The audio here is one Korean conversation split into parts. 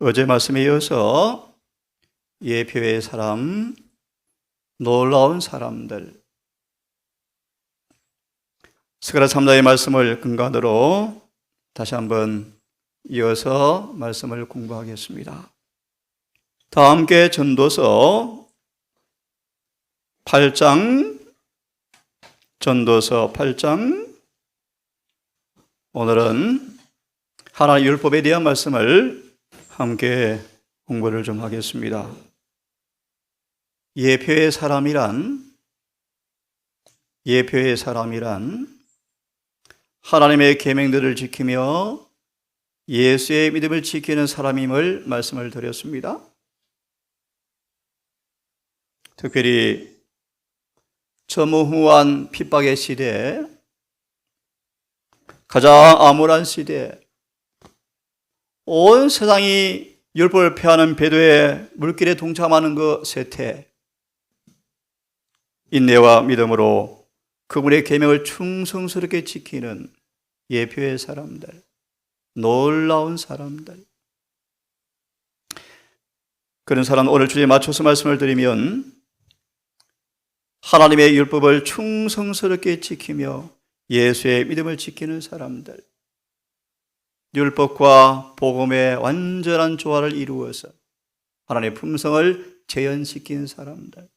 어제 말씀에 이어서 예표의 사람, 놀라운 사람들, 스가랴 3장의 말씀을 근간으로 다시 한번 이어서 말씀을 공부하겠습니다. 다 함께 전도서 8장, 오늘은 하나님의 율법에 대한 말씀을 함께 공부를 좀 하겠습니다. 예표의 사람이란 하나님의 계명들을 지키며 예수의 믿음을 지키는 사람임을 말씀을 드렸습니다. 특별히 전무후무한 핍박의 시대에, 가장 암울한 시대에 온 세상이 율법을 폐하는 배도의 물길에 동참하는 그 세태, 인내와 믿음으로 그분의 계명을 충성스럽게 지키는 예표의 사람들, 놀라운 사람들, 그런 사람, 오늘 주제에 맞춰서 말씀을 드리면 하나님의 율법을 충성스럽게 지키며 예수의 믿음을 지키는 사람들, 율법과 복음의 완전한 조화를 이루어서 하나님의 품성을 재현시킨 사람들,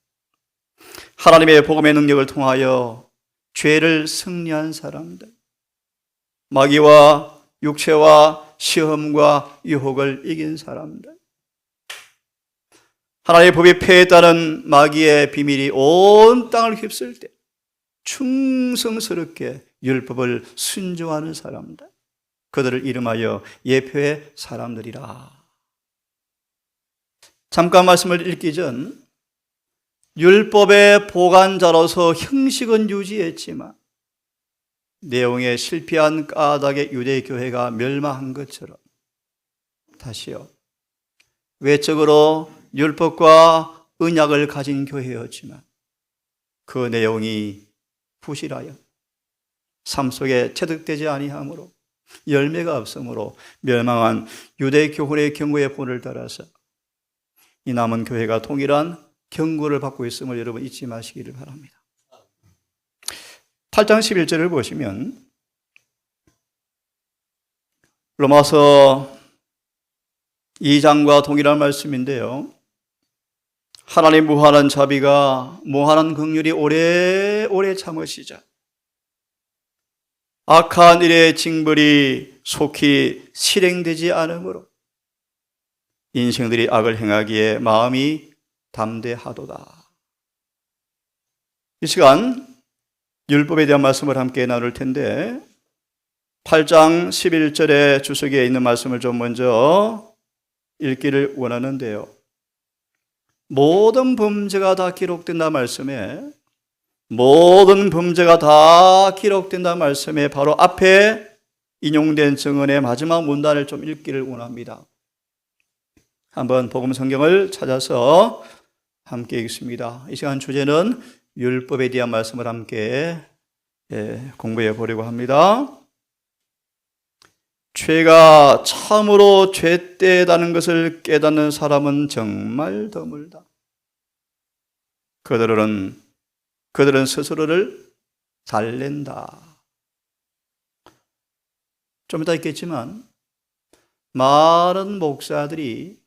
하나님의 복음의 능력을 통하여 죄를 승리한 사람들, 마귀와 육체와 시험과 유혹을 이긴 사람들, 하나님의 법이 폐했다는 마귀의 비밀이 온 땅을 휩쓸 때 충성스럽게 율법을 순종하는 사람들, 그들을 이름하여 예표의 사람들이라. 잠깐 말씀을 읽기 전 율법의 보관자로서 형식은 유지했지만 내용에 실패한 까닭의 유대교회가 멸망한 것처럼 다시요, 외적으로 율법과 언약을 가진 교회였지만 그 내용이 부실하여 삶 속에 체득되지 아니하므로 열매가 없으므로 멸망한 유대교훈의 경고의 본을 따라서 이 남은 교회가 동일한 경고를 받고 있음을 여러분 잊지 마시기를 바랍니다. 8장 11절을 보시면 로마서 2장과 동일한 말씀인데요, 하나님 무한한 자비가 무한한 긍휼이 오래오래 참으시자 악한 일의 징벌이 속히 실행되지 않으므로 인생들이 악을 행하기에 마음이 담대하도다. 이 시간 율법에 대한 말씀을 함께 나눌 텐데 8장 11절의 주석에 있는 말씀을 좀 먼저 읽기를 원하는데요, 모든 범죄가 다 기록된다 말씀에, 모든 범죄가 다 기록된다 말씀에 바로 앞에 인용된 증언의 마지막 문단을 좀 읽기를 원합니다. 한번 복음 성경을 찾아서 함께 읽습니다. 이 시간 주제는 율법에 대한 말씀을 함께 공부해 보려고 합니다. 죄가 참으로 죄되다는 것을 깨닫는 사람은 정말 드물다. 그들은 스스로를 달랜다. 좀 이따 있겠지만 많은 목사들이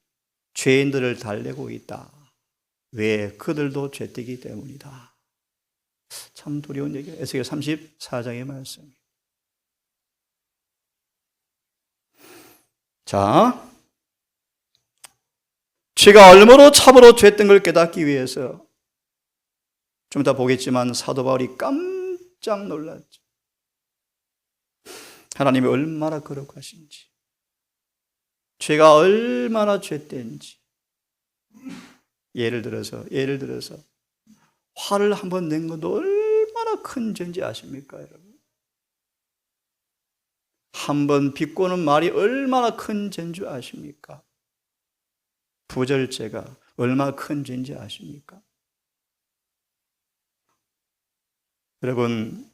죄인들을 달래고 있다. 왜? 그들도 죄되기 때문이다. 참 두려운 얘기예요. 에스겔 34장의 말씀. 자, 죄가 얼마나 참으로 죄된 걸 깨닫기 위해서 좀 이따 보겠지만 사도 바울이 깜짝 놀랐죠. 하나님이 얼마나 거룩하신지, 죄가 얼마나 죄된지. 예를 들어서 화를 한번 낸 것도 얼마나 큰 죄인지 아십니까, 여러분? 한번 비꼬는 말이 얼마나 큰 죄인 줄 아십니까? 부절죄가 얼마나 큰 죄인지 아십니까? 여러분,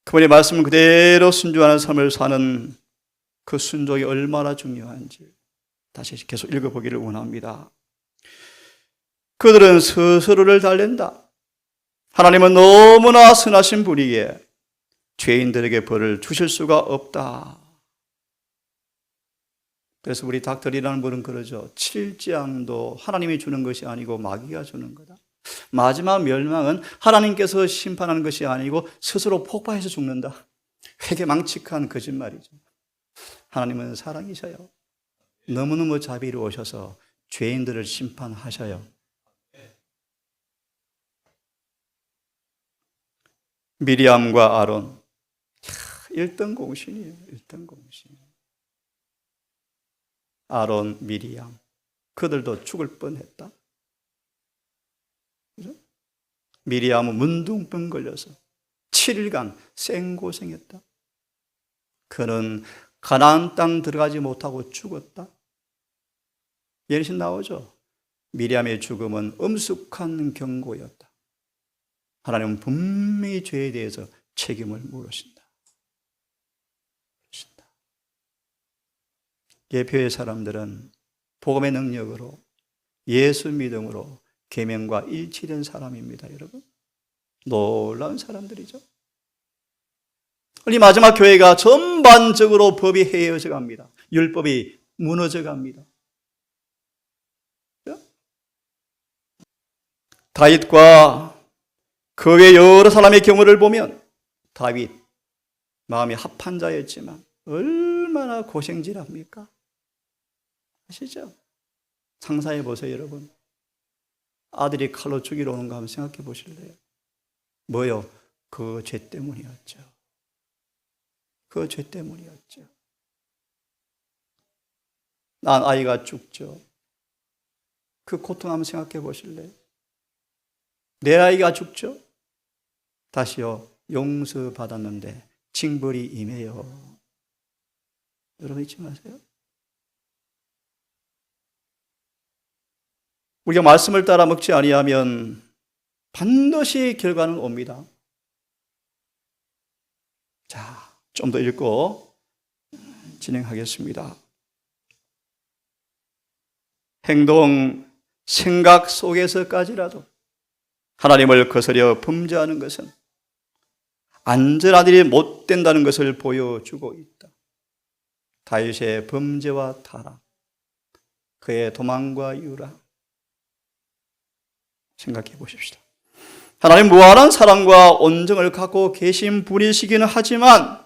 그분의 말씀 그대로 순종하는 삶을 사는 그 순종이 얼마나 중요한지 다시 계속 읽어보기를 원합니다. 그들은 스스로를 달랜다. 하나님은 너무나 선하신 분이기에 죄인들에게 벌을 주실 수가 없다. 그래서 우리 닥터리라는 분은 그러죠. 칠지양도 하나님이 주는 것이 아니고 마귀가 주는 거다. 마지막 멸망은 하나님께서 심판하는 것이 아니고 스스로 폭발해서 죽는다. 회개망측한 거짓말이죠. 하나님은 사랑이셔요. 너무너무 자비로우셔서 죄인들을 심판하셔요. 미리암과 아론, 1등 공신이에요. 1등 공신. 아론, 미리암, 그들도 죽을 뻔했다. 그죠? 미리암은 문둥병 걸려서 7일간 생고생했다. 그는 가나안 땅 들어가지 못하고 죽었다. 예신 나오죠. 미리암의 죽음은 엄숙한 경고였다. 하나님은 분명히 죄에 대해서 책임을 물으신다. 예표의 사람들은 복음의 능력으로 예수 믿음으로 계명과 일치된 사람입니다, 여러분. 놀라운 사람들이죠. 이 마지막 교회가 전반적으로 법이 해이어져 갑니다. 율법이 무너져 갑니다. 다윗과 그 외 여러 사람의 경우를 보면 다윗 마음이 합한 자였지만 얼마나 고생질합니까? 아시죠? 상상해 보세요, 여러분. 아들이 칼로 죽이러 오는 거 한번 생각해 보실래요? 뭐요? 그 죄 때문이었죠. 그 죄 때문이었죠. 난 아이가 죽죠. 그 고통 한번 생각해 보실래요? 내 아이가 죽죠? 다시요, 용서받았는데 징벌이 임해요. 여러분 잊지 마세요. 우리가 말씀을 따라 먹지 아니하면 반드시 결과는 옵니다. 자, 좀 더 읽고 진행하겠습니다. 행동, 생각 속에서까지라도 하나님을 거스려 범죄하는 것은 안전한 일이 못 된다는 것을 보여주고 있다. 다윗의 범죄와 타락, 그의 도망과 유랑, 생각해 보십시다. 하나님 무한한 사랑과 온정을 갖고 계신 분이시기는 하지만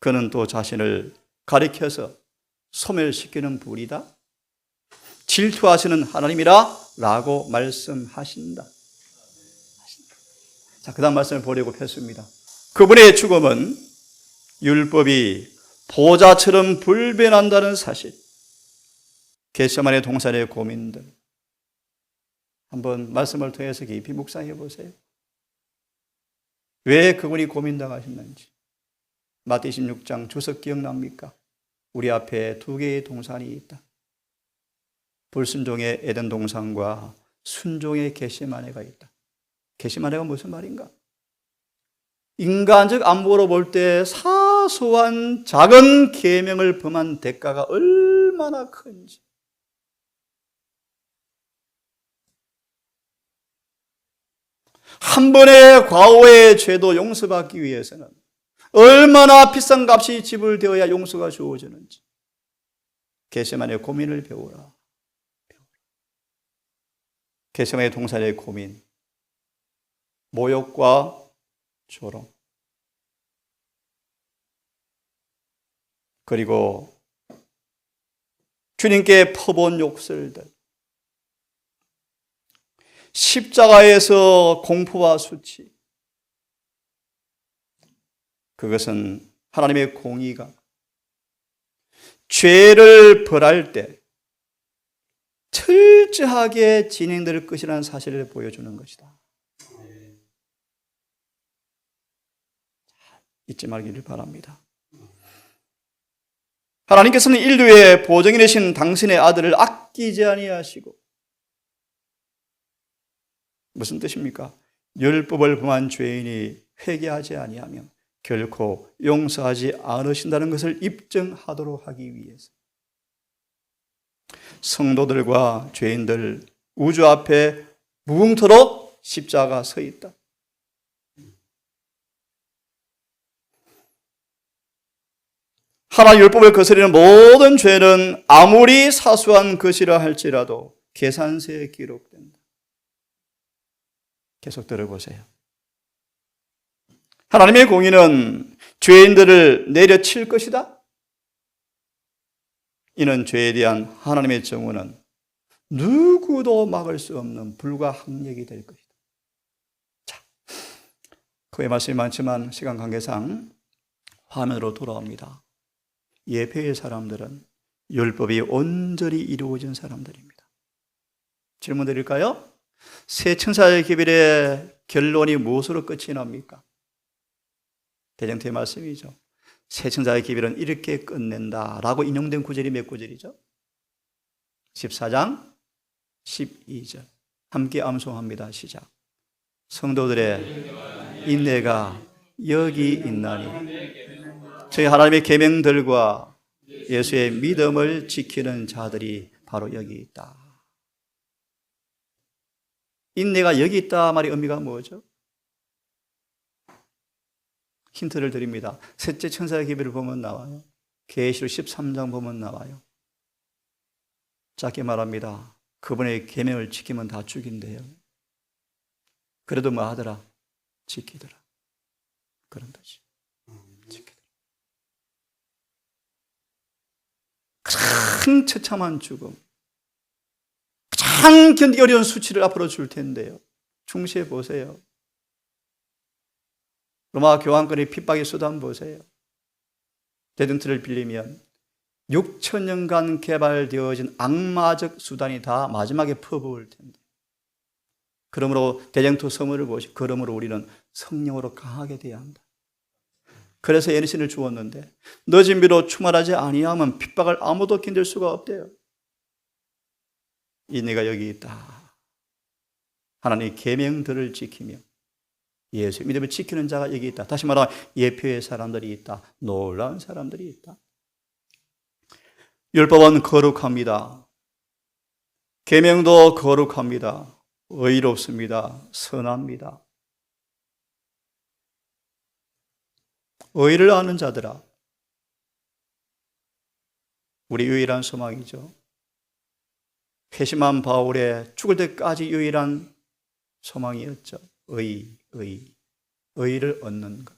그는 또 자신을 가리켜서 소멸시키는 분이다. 질투하시는 하나님이라 라고 말씀하신다. 자, 그 다음 말씀을 보려고 폈습니다. 그분의 죽음은 율법이 보자처럼 불변한다는 사실, 겟세마네 동산의 고민들 한번 말씀을 통해서 깊이 묵상해 보세요. 왜 그분이 고민당하셨는지. 마태 26장 주석 기억납니까? 우리 앞에 두 개의 동산이 있다. 불순종의 에덴 동산과 순종의 겟세마네가 있다. 겟세마네가 무슨 말인가? 인간적 안목으로 볼 때 사소한 작은 계명을 범한 대가가 얼마나 큰지. 한 번의 과오의 죄도 용서받기 위해서는 얼마나 비싼 값이 지불되어야 용서가 주어지는지. 겟세마네 고민을 배우라. 겟세마네 동산의 고민, 모욕과 조롱, 그리고 주님께 퍼본 욕설들, 십자가에서 공포와 수치, 그것은 하나님의 공의가 죄를 벌할 때 철저하게 진행될 것이라는 사실을 보여주는 것이다. 잊지 말기를 바랍니다. 하나님께서는 인류의 보정이 되신 당신의 아들을 아끼지 아니하시고, 무슨 뜻입니까? 율법을 범한 죄인이 회개하지 아니하면 결코 용서하지 않으신다는 것을 입증하도록 하기 위해서 성도들과 죄인들 우주 앞에 무궁토록 십자가가 서 있다. 하나님 율법을 거스리는 모든 죄는 아무리 사소한 것이라 할지라도 계산서에 기록된다. 계속 들어보세요. 하나님의 공의는 죄인들을 내려칠 것이다. 이는 죄에 대한 하나님의 정의는 누구도 막을 수 없는 불가항력이 될 것이다. 자, 그의 말씀이 많지만 시간 관계상 화면으로 돌아옵니다. 예배의 사람들은 율법이 온전히 이루어진 사람들입니다. 질문 드릴까요? 세 천사의 기별의 결론이 무엇으로 끝이 납니까? 대정토의 말씀이죠. 세 천사의 기별은 이렇게 끝낸다라고 인용된 구절이 몇 구절이죠? 14장 12절. 함께 암송합니다. 시작. 성도들의 인내가 여기 있나니 저희 하나님의 계명들과 예수의 믿음을 지키는 자들이 바로 여기 있다. 인내가 여기 있다 말의 의미가 뭐죠? 힌트를 드립니다. 셋째 천사의 기별을 보면 나와요. 계시록 13장 보면 나와요. 짧게 말합니다. 그분의 계명을 지키면 다 죽인대요. 그래도 뭐 하더라? 지키더라. 그런 뜻이. 지키더라. 가장 처참한 죽음, 가장 견디기 어려운 수치를 앞으로 줄 텐데요. 중시해 보세요. 로마 교황권의 핍박의 수단 보세요. 대등틀을 빌리면 6,000년간 개발되어진 악마적 수단이 다 마지막에 퍼부을 텐데. 그러므로 대쟁투 서문을 보시. 그러므로 우리는 성령으로 강하게 되어야 한다. 그래서 예수님을 주었는데 늦은 비로 충만하지 아니하면 핍박을 아무도 견딜 수가 없대요. 인내가 여기 있다. 하나님의 계명들을 지키며 예수의 믿음을 지키는 자가 여기 있다. 다시 말하면 예표의 사람들이 있다. 놀라운 사람들이 있다. 율법은 거룩합니다. 계명도 거룩합니다. 의롭습니다. 선합니다. 의를 아는 자들아, 우리 유일한 소망이죠. 회심한 바울의 죽을 때까지 유일한 소망이었죠. 의를 얻는 것.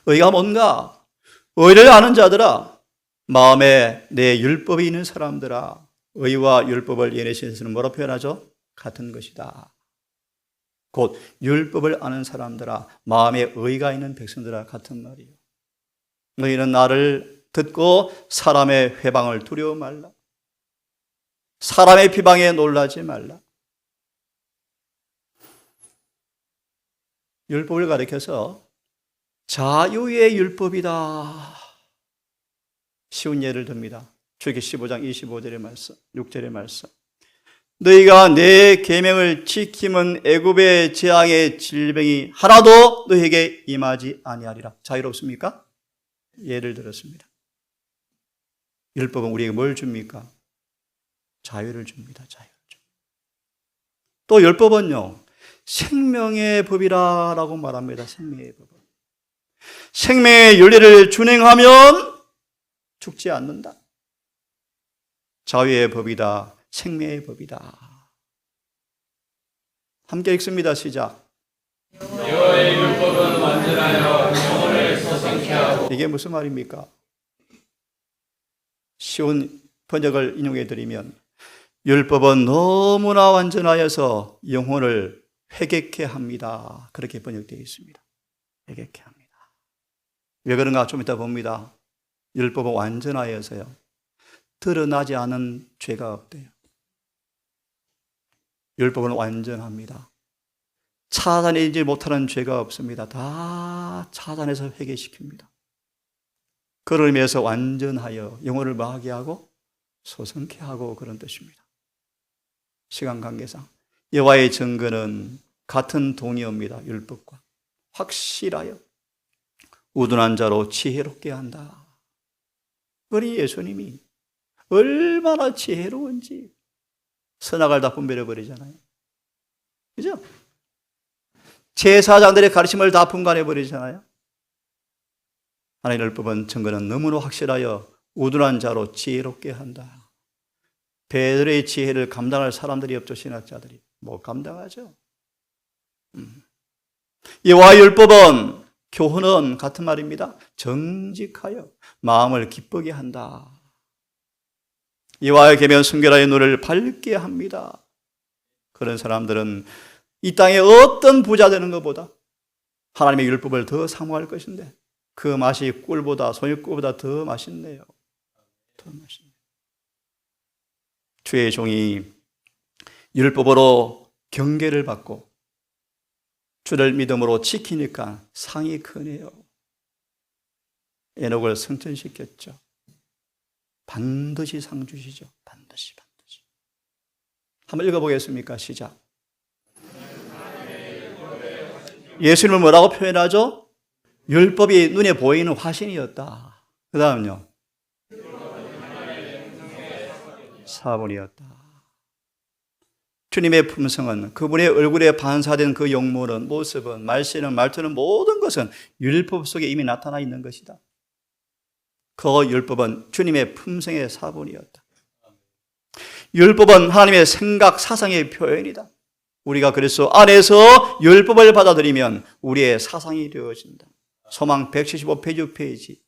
의가 뭔가? 의를 아는 자들아, 마음에 내 율법이 있는 사람들아, 의와 율법을 예레시에서는 뭐로 표현하죠? 같은 것이다. 곧 율법을 아는 사람들아, 마음에 의가 있는 백성들아 같은 말이에요. 너희는 나를 듣고 사람의 회방을 두려워 말라. 사람의 비방에 놀라지 말라. 율법을 가리켜서 자유의 율법이다. 쉬운 예를 듭니다. 출애굽기 15장 25절의 말씀, 6절의 말씀. 너희가 내 계명을 지키면 애굽의 재앙의 질병이 하나도 너희에게 임하지 아니하리라. 자유롭습니까? 예를 들었습니다. 율법은 우리에게 뭘 줍니까? 자유를 줍니다. 자유를 줍니다. 또 율법은요, 생명의 법이라고 말합니다. 생명의 법. 생명의 윤리를 준행하면 죽지 않는다. 자유의 법이다. 생명의 법이다. 함께 읽습니다. 시작. 여호와의 율법은 완전하여 영혼을 소생케 하고. 이게 무슨 말입니까? 쉬운 번역을 인용해 드리면 율법은 너무나 완전하여서 영혼을 회개케 합니다. 그렇게 번역되어 있습니다. 회개케 합니다. 왜 그런가 좀 이따 봅니다. 율법은 완전하여서요, 드러나지 않은 죄가 없대요. 율법은 완전합니다. 찾아내지 못하는 죄가 없습니다. 다 찾아내서 회개시킵니다. 그를 위해서 완전하여 영혼을 뭐하게 하고 소성케 하고 그런 뜻입니다. 시간 관계상 여호와의 증거는 같은 동의어입니다. 율법과 확실하여 우둔한 자로 지혜롭게 한다. 우리 예수님이 얼마나 지혜로운지. 선악을 다 분별해버리잖아요. 그죠? 제사장들의 가르침을 다 분간해버리잖아요. 하나님의 율법은 증거는 너무나 확실하여 우둔한 자로 지혜롭게 한다. 베드로의 지혜를 감당할 사람들이 없죠. 신학자들이. 못 감당하죠. 여호와의 율법은, 교훈은 같은 말입니다. 정직하여 마음을 기쁘게 한다. 여호와의 계명 순결하여 눈을 밝게 합니다. 그런 사람들은 이 땅에 어떤 부자 되는 것보다 하나님의 율법을 더 사모할 것인데 그 맛이 꿀보다, 송이꿀보다 더 맛있네요. 더 맛있네요. 주의 종이 율법으로 경계를 받고 주를 믿음으로 지키니까 상이 크네요. 에녹을 승천시켰죠. 반드시 상 주시죠. 반드시. 한번 읽어보겠습니까? 시작. 예수님을 뭐라고 표현하죠? 율법이 눈에 보이는 화신이었다. 그 다음요. 사본이었다. 주님의 품성은, 그분의 얼굴에 반사된 그 용모는, 모습은, 말씨는, 말투는, 모든 것은 율법 속에 이미 나타나 있는 것이다. 그 율법은 주님의 품성의 사본이었다. 율법은 하나님의 생각, 사상의 표현이다. 우리가 그래서 안에서 율법을 받아들이면 우리의 사상이 되어진다. 소망 175페이지 6페이지.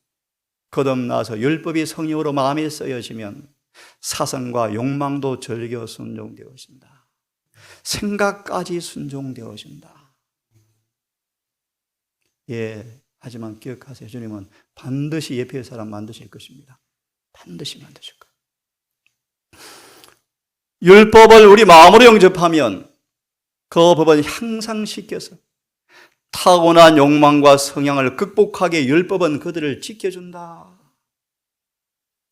거듭나서 율법이 성령으로 마음에 쓰여지면 사상과 욕망도 절겨 순종되어진다. 생각까지 순종되어진다. 예, 하지만 기억하세요. 주님은 반드시 예표의 사람 만드실 것입니다. 반드시 만드실 거예요. 율법을 우리 마음으로 영접하면 그 법은 향상시켜서 타고난 욕망과 성향을 극복하게 율법은 그들을 지켜준다.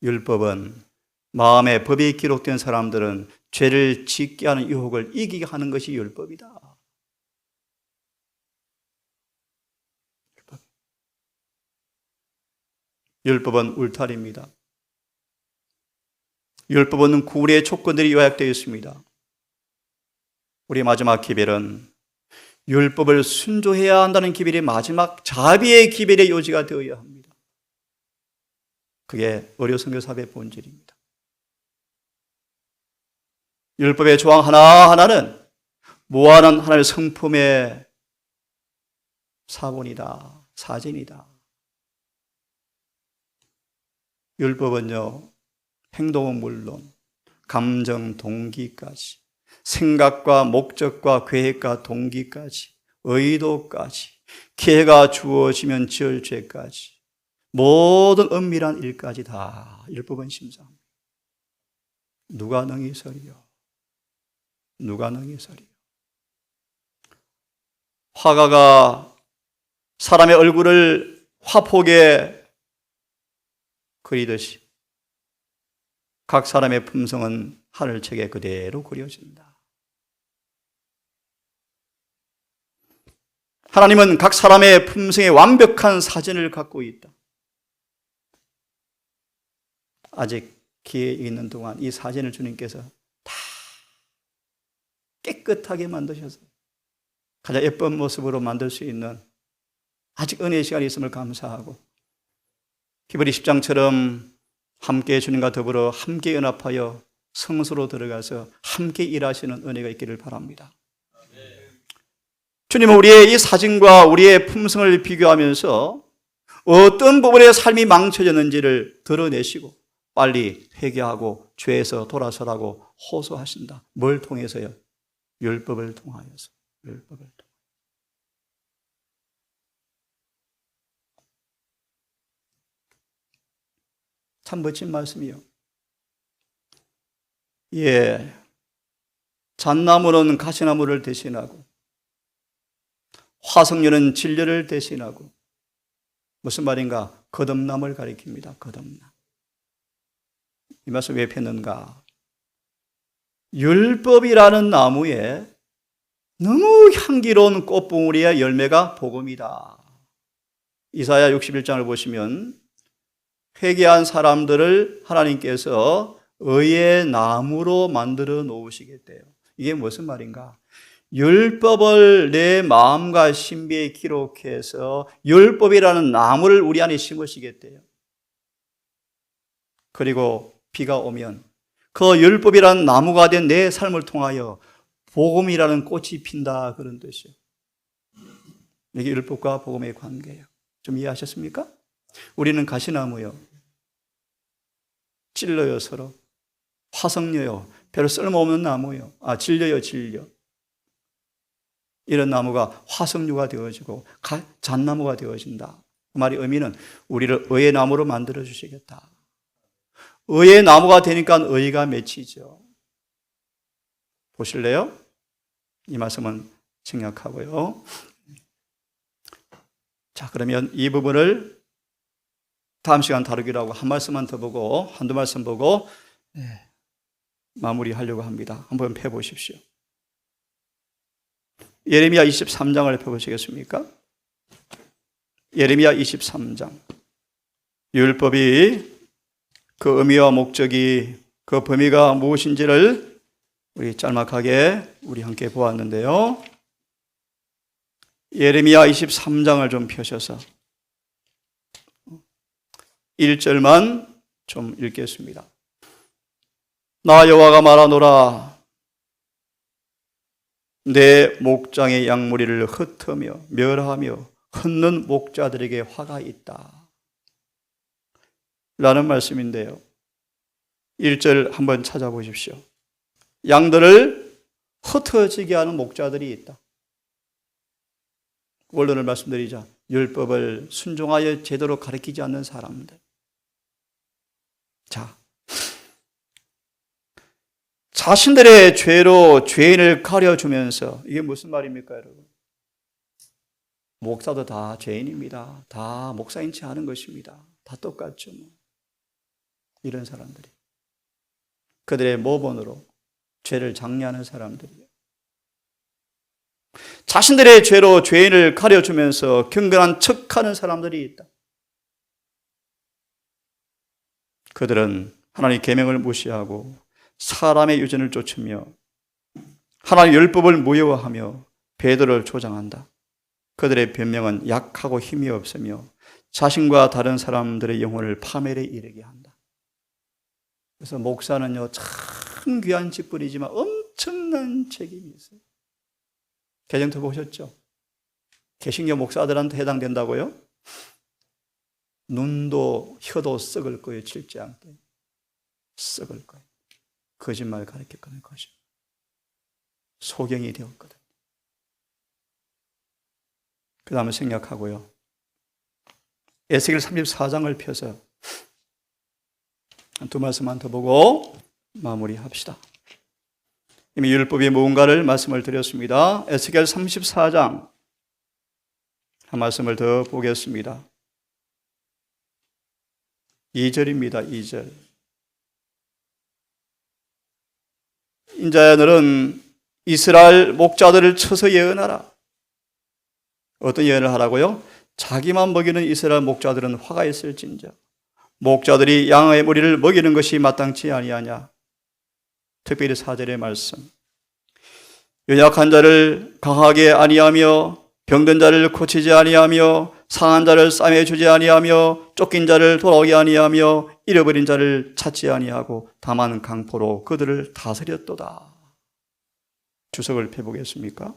율법은 마음에 법이 기록된 사람들은 죄를 짓게 하는 유혹을 이기게 하는 것이 율법이다. 율법은 울타리입니다. 율법은 구원의 조건들이 요약되어 있습니다. 우리 마지막 기별은 율법을 순종해야 한다는 기별이 마지막 자비의 기별의 요지가 되어야 합니다. 그게 의료 선교사업의 본질입니다. 율법의 조항 하나하나는 무한한 하나님의 성품의 사본이다, 사진이다. 율법은요, 행동은 물론 감정, 동기까지, 생각과 목적과 계획과 동기까지, 의도까지, 기회가 주어지면 지을 죄까지, 모든 은밀한 일까지 다 율법은 심사합니다. 누가 능히 서리요? 누가 능히 서리요? 화가가 사람의 얼굴을 화폭에 그리듯이 각 사람의 품성은 하늘책에 그대로 그려진다. 하나님은 각 사람의 품성에 완벽한 사진을 갖고 있다. 아직 기회 있는 동안 이 사진을 주님께서 다 깨끗하게 만드셔서 가장 예쁜 모습으로 만들 수 있는 아직 은혜의 시간이 있음을 감사하고 히브리 10장처럼 함께 주님과 더불어 함께 연합하여 성소로 들어가서 함께 일하시는 은혜가 있기를 바랍니다. 주님은 우리의 이 사진과 우리의 품성을 비교하면서 어떤 부분의 삶이 망쳐졌는지를 드러내시고 빨리 회개하고 죄에서 돌아서라고 호소하신다. 뭘 통해서요? 율법을 통하여서. 율법을 통하여서. 참 멋진 말씀이요. 예, 잣나무는 가시나무를 대신하고 화석류는 진려를 대신하고 무슨 말인가? 거듭남을 가리킵니다. 거듭남. 이 말씀 왜 폈는가? 율법이라는 나무에 너무 향기로운 꽃봉오리의 열매가 복음이다. 이사야 61장을 보시면 회개한 사람들을 하나님께서 의의 나무로 만들어 놓으시겠대요. 이게 무슨 말인가? 율법을 내 마음과 신비에 기록해서 율법이라는 나무를 우리 안에 심으시겠대요. 그리고 비가 오면 그 율법이라는 나무가 된 내 삶을 통하여 복음이라는 꽃이 핀다, 그런 뜻이에요. 이게 율법과 복음의 관계예요. 좀 이해하셨습니까? 우리는 가시나무요, 찔러요, 서로 화석녀요, 별로 쓸모없는 나무요, 질려요, 질려. 이런 나무가 화석류가 되어지고 잣나무가 되어진다. 그 말의 의미는 우리를 의의 나무로 만들어 주시겠다. 의의 나무가 되니까 의가 맺히죠. 보실래요? 이 말씀은 생략하고요. 자, 그러면 이 부분을 다음 시간 다루기로 하고 한 말씀만 더 보고 한두 말씀 보고 마무리하려고 합니다. 한번 펴보십시오. 예레미야 23장을 펴보시겠습니까? 예레미야 23장. 율법이 그 의미와 목적이, 그 범위가 무엇인지를 우리 짤막하게 우리 함께 보았는데요. 예레미야 23장을 좀 펴셔서 1절만 좀 읽겠습니다. 나 여호와가 말하노라. 내 목장의 양무리를 흩으며 멸하며 흩는 목자들에게 화가 있다, 라는 말씀인데요. 1절 한번 찾아보십시오. 양들을 흩어지게 하는 목자들이 있다. 원론을 말씀드리자, 율법을 순종하여 제대로 가르치지 않는 사람들. 자, 자신들의 죄로 죄인을 가려주면서, 이게 무슨 말입니까, 여러분? 목사도 다 죄인입니다. 다 목사인 체 하는 것입니다. 다 똑같죠, 뭐. 이런 사람들이 그들의 모본으로 죄를 장려하는 사람들이에요. 자신들의 죄로 죄인을 가려주면서 경건한 척하는 사람들이 있다. 그들은 하나님의 계명을 무시하고 사람의 유전을 쫓으며 하나님의 율법을 무효화하며 배도를 조장한다. 그들의 변명은 약하고 힘이 없으며 자신과 다른 사람들의 영혼을 파멸에 이르게 한다. 그래서 목사는요, 참 귀한 직분이지만 엄청난 책임이 있어요. 개정터 보셨죠? 개신교 목사들한테 해당된다고요? 눈도 혀도 썩을 거예요. 질지 않게 썩을 거예요. 거짓말 가르쳤거든. 거짓말. 소경이 되었거든. 그 다음에 생략하고요. 에스겔 34장을 펴서 두 말씀만 더 보고 마무리합시다. 이미 율법이 무언가를 말씀을 드렸습니다. 에스겔 34장 한 말씀을 더 보겠습니다. 2절입니다. 2절. 인자야, 너는 이스라엘 목자들을 쳐서 예언하라. 어떤 예언을 하라고요? 자기만 먹이는 이스라엘 목자들은 화가 있을진저 목자들이 양의 무리를 먹이는 것이 마땅치 아니하냐. 특별히 4절의 말씀. 연약한 자를 강하게 아니하며 병든 자를 고치지 아니하며 상한 자를 싸매주지 아니하며 쫓긴 자를 돌아오게 아니하며 잃어버린 자를 찾지 아니하고 다만 강포로 그들을 다스렸도다. 주석을 펴보겠습니까?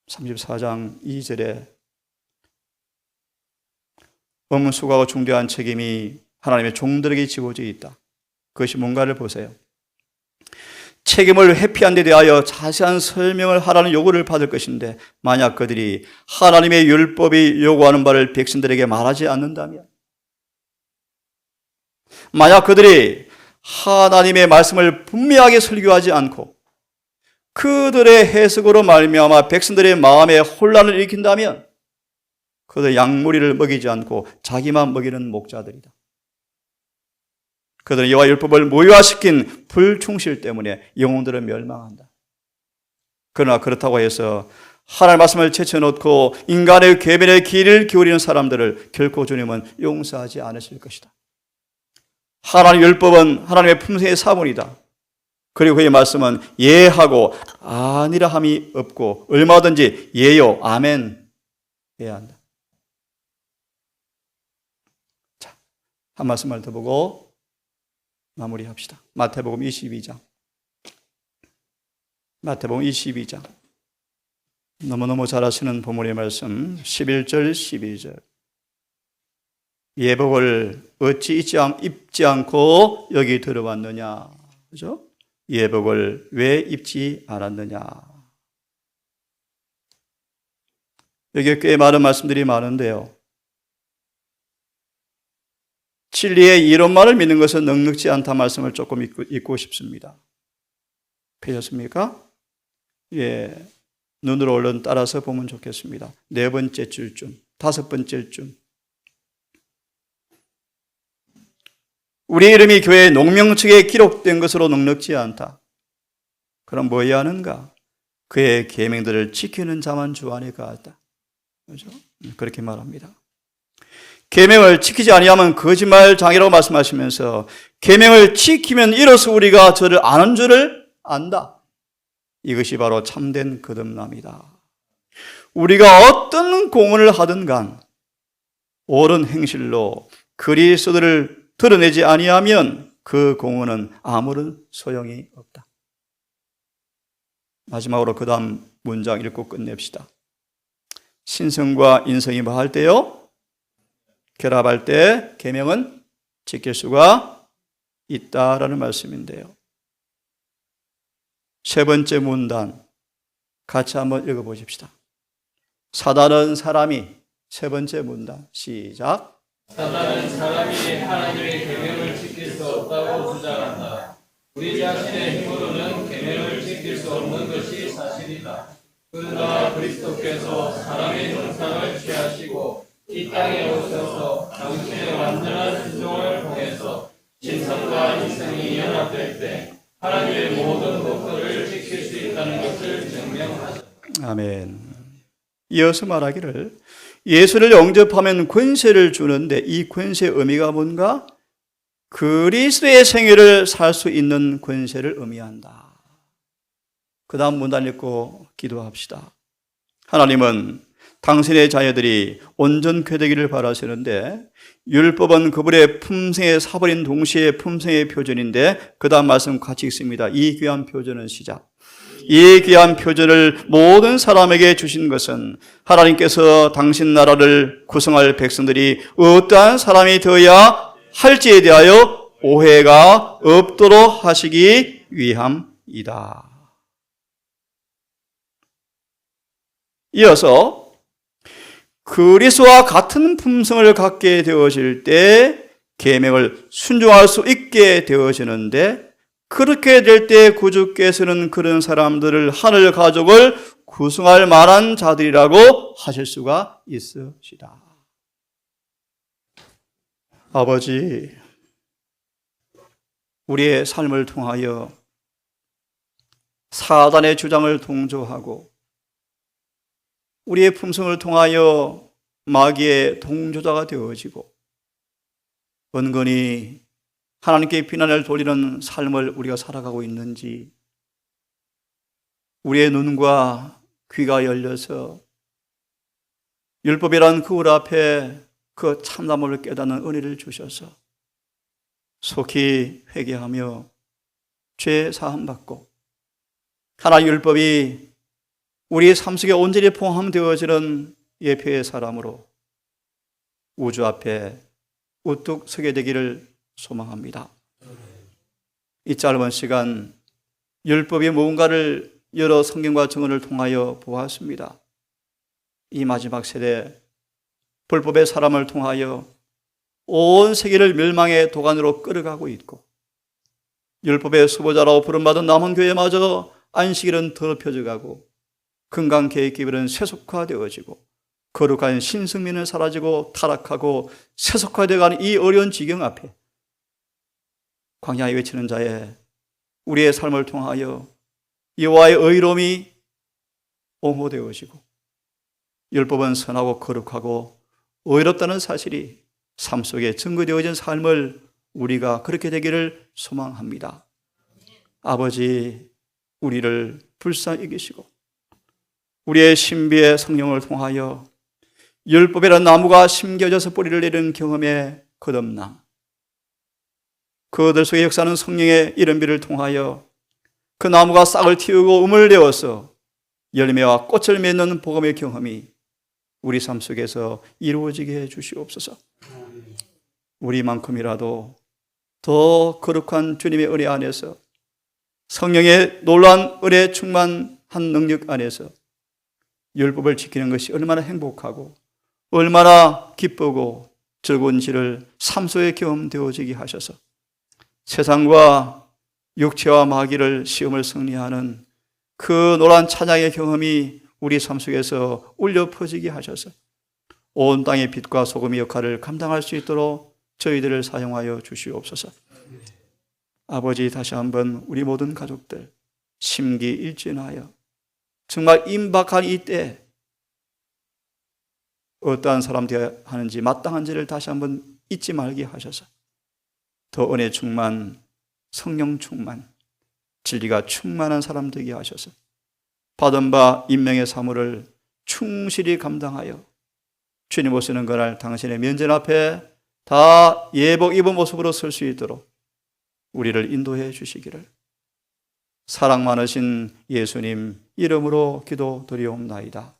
34장 2절에 엄수고하고 중대한 책임이 하나님의 종들에게 지워져 있다. 그것이 뭔가를 보세요. 책임을 회피한 데 대하여 자세한 설명을 하라는 요구를 받을 것인데, 만약 그들이 하나님의 율법이 요구하는 바를 백성들에게 말하지 않는다면, 만약 그들이 하나님의 말씀을 분명하게 설교하지 않고 그들의 해석으로 말미암아 백성들의 마음에 혼란을 일으킨다면, 그들 양무리를 먹이지 않고 자기만 먹이는 목자들이다. 그들은 여호와 율법을 무효화시킨 불충실 때문에 영혼들은 멸망한다. 그러나 그렇다고 해서 하나님의 말씀을 제쳐놓고 인간의 궤변의 길을 기울이는 사람들을 결코 주님은 용서하지 않으실 것이다. 하나님의 율법은 하나님의 품새의 사본이다. 그리고 그의 말씀은 예하고 아니라 함이 없고 얼마든지 예요, 아멘 해야 한다. 자, 한 말씀을 더 보고 마무리합시다. 마태복음 22장. 마태복음 22장. 너무너무 잘 아시는 본문의 말씀 11절 12절. 예복을 어찌 입지 않고 여기 들어왔느냐. 그죠? 예복을 왜 입지 않았느냐. 여기 꽤 많은 말씀들이 많은데요. 진리의 이론만을 믿는 것은 넉넉지 않다 말씀을 조금 읽고 싶습니다. 펴셨습니까? 예, 눈으로 얼른 따라서 보면 좋겠습니다. 네 번째 줄쯤, 다섯 번째 줄. 우리 이름이 교회 농명책에 기록된 것으로 넉넉지 않다. 그럼 뭐 해야 하는가? 그의 계명들을 지키는 자만 주 안에 거하다. 그렇죠? 그렇게 말합니다. 계명을 지키지 아니하면 거짓말장이라고 말씀하시면서 계명을 지키면 이로써 우리가 저를 아는 줄을 안다. 이것이 바로 참된 거듭남이다. 우리가 어떤 공헌을 하든 간 옳은 행실로 그리스도를 드러내지 아니하면 그 공헌은 아무런 소용이 없다. 마지막으로 그 다음 문장 읽고 끝냅시다. 신성과 인성이 뭐 할 때요? 결합할 때 계명은 지킬 수가 있다라는 말씀인데요. 세 번째 문단 같이 한번 읽어보십시다. 사단은 사람이, 세 번째 문단 시작. 사단은 사람이 하나님의 계명을 지킬 수 없다고 주장한다. 우리 자신의 힘으로는 계명을 지킬 수 없는 것이 사실이다. 그러나 그리스도께서 사람의 형상을 취하시고 이 땅에 오셔서 당신의 완전한 순종을 통해서 신성과 인성이 연합될 때 하나님의 모든 법도를 지킬 수 있다는 것을 증명하셨다. 아멘. 이어서 말하기를 예수를 영접하면 권세를 주는데 이 권세의 의미가 뭔가? 그리스도의 생애를 살 수 있는 권세를 의미한다. 그 다음 문단 읽고 기도합시다. 하나님은 당신의 자녀들이 온전케 되기를 바라시는데 율법은 그분의 품성에 사버린 동시에 품성의 표준인데 그 다음 말씀 같이 읽습니다. 이 귀한 표준은 시작. 이 귀한 표준을 모든 사람에게 주신 것은 하나님께서 당신 나라를 구성할 백성들이 어떠한 사람이 되어야 할지에 대하여 오해가 없도록 하시기 위함이다. 이어서 그리스도와 같은 품성을 갖게 되어질 때 계명을 순종할 수 있게 되어지는데 그렇게 될 때 구주께서는 그런 사람들을 하늘 가족을 구성할 만한 자들이라고 하실 수가 있으시다. 아버지, 우리의 삶을 통하여 사단의 주장을 동조하고 우리의 품성을 통하여 마귀의 동조자가 되어지고 은근히 하나님께 비난을 돌리는 삶을 우리가 살아가고 있는지 우리의 눈과 귀가 열려서 율법이란 그울 앞에 그 참담을 깨닫는 은혜를 주셔서 속히 회개하며 죄 사함 받고 하나님 율법이 우리의 삶 속에 온전히 포함되어지는 예표의 사람으로 우주 앞에 우뚝 서게 되기를 소망합니다. 이 짧은 시간 율법이 무언가를 여러 성경과 증언을 통하여 보았습니다. 이 마지막 세대 불법의 사람을 통하여 온 세계를 멸망의 도가니로 끌어가고 있고 율법의 수보자라고 부름받은 남원교회마저 안식일은 더럽혀져 가고 건강계획기별은 세속화되어지고 거룩한 신성민은 사라지고 타락하고 세속화되어가는 이 어려운 지경 앞에 광야에 외치는 자의 우리의 삶을 통하여 여호와의 의로움이 옹호되어지고 율법은 선하고 거룩하고 의롭다는 사실이 삶 속에 증거되어진 삶을 우리가 그렇게 되기를 소망합니다. 아버지, 우리를 불쌍히 여기시고 우리의 신비의 성령을 통하여 율법이라는 나무가 심겨져서 뿌리를 내리는 경험에 거듭나 그들 속에 역사하는 성령의 이른비를 통하여 그 나무가 싹을 틔우고 음을 내어서 열매와 꽃을 맺는 복음의 경험이 우리 삶 속에서 이루어지게 해 주시옵소서. 우리만큼이라도 더 거룩한 주님의 은혜 안에서 성령의 놀라운 은혜 충만한 능력 안에서 율법을 지키는 것이 얼마나 행복하고 얼마나 기쁘고 즐거운지를 삶 속에 경험되어지게 하셔서 세상과 육체와 마귀를 시험을 승리하는 그 노란 찬양의 경험이 우리 삶 속에서 울려 퍼지게 하셔서 온 땅의 빛과 소금의 역할을 감당할 수 있도록 저희들을 사용하여 주시옵소서. 아버지, 다시 한번 우리 모든 가족들 심기일전하여 정말 임박한 이때 어떠한 사람 되어야 하는지 마땅한지를 다시 한번 잊지 말게 하셔서 더 은혜 충만, 성령 충만, 진리가 충만한 사람 되게 하셔서 받은 바 인명의 사물을 충실히 감당하여 주님 오시는 그날 당신의 면전 앞에 다 예복 입은 모습으로 설 수 있도록 우리를 인도해 주시기를 사랑 많으신 예수님 이름으로 기도드리옵나이다.